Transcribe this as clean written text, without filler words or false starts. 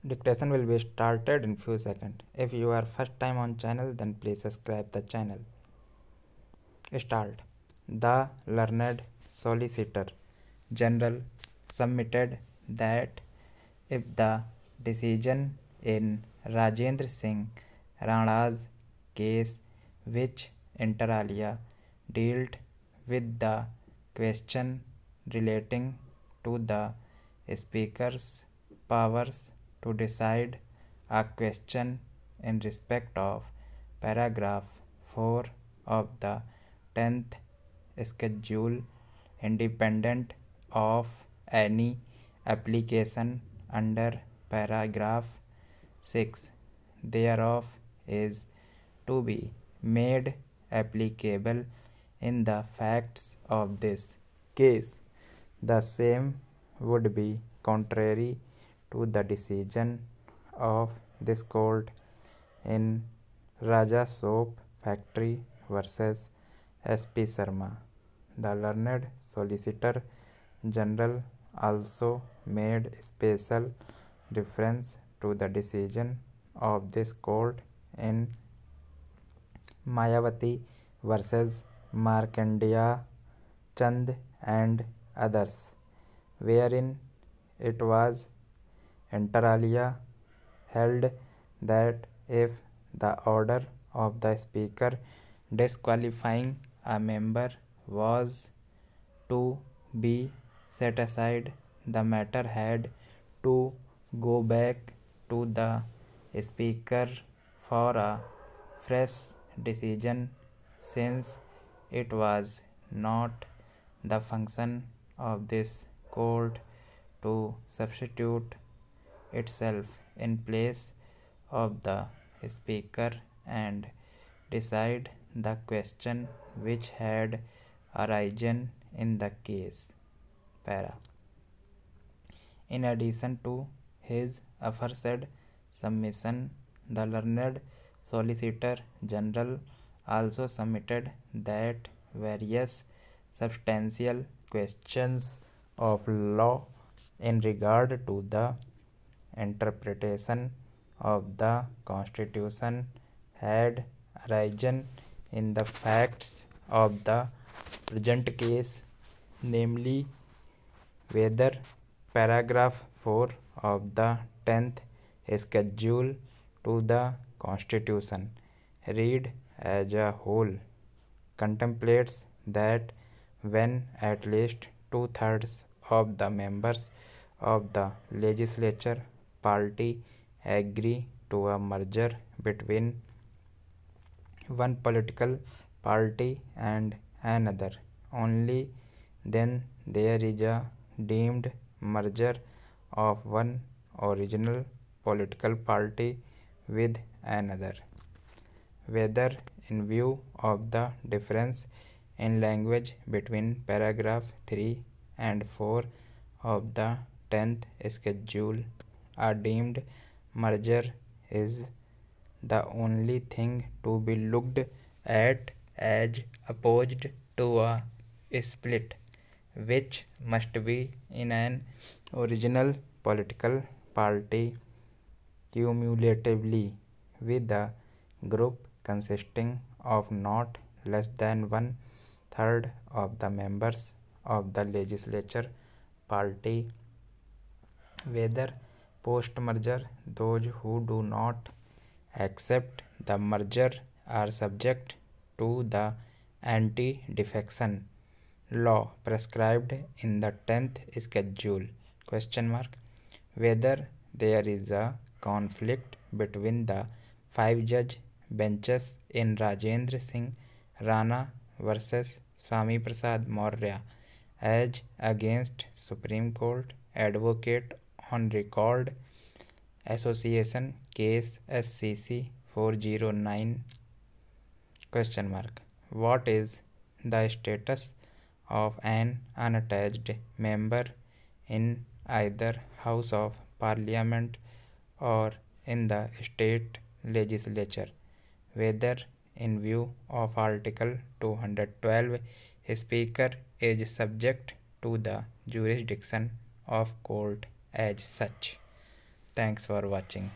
Dictation will be started in few seconds. If you are first time on channel, then please subscribe the channel. Start. The learned solicitor general submitted that if the decision in Rajendra Singh Rana's case, which inter alia dealt with the question relating to the speaker's powers to decide a question in respect of paragraph 4 of the 10th schedule, independent of any application under paragraph 6 thereof, is to be made applicable in the facts of this case. The same would be contrary to the decision of this court in Raja Soap Factory versus S.P. Sharma. The learned solicitor general also made special reference to the decision of this court in Mayawati versus Markandeya Chand and others, wherein it was inter alia held that if the order of the speaker disqualifying a member was to be set aside, the matter had to go back to the speaker for a fresh decision, since it was not the function of this court to substitute itself in place of the speaker and decide the question which had arisen in the case. Para. In addition to his aforesaid submission, the learned solicitor general also submitted that various substantial questions of law in regard to the interpretation of the Constitution had arisen in the facts of the present case, namely whether paragraph 4 of the 10th schedule to the Constitution, read as a whole, contemplates that when at least 2/3 of the members of the legislature party agree to a merger between one political party and another, only then there is a deemed merger of one original political party with another. Whether in view of the difference in language between paragraph 3 and 4 of the 10th schedule, a deemed merger is the only thing to be looked at as opposed to a split, which must be in an original political party cumulatively with a group consisting of not less than 1/3 of the members of the legislature party. Whether post-merger those who do not accept the merger are subject to the anti-defection law prescribed in the 10th schedule, ? Whether there is a conflict between the 5-judge benches in Rajendra Singh Rana versus Swami Prasad Maurya as against Supreme Court Advocate on Record Association Case SCC 409 ? What is the status of an unattached member in either House of Parliament or in the state legislature? Whether in view of Article 212, Speaker is subject to the jurisdiction of court as such. Thanks for watching.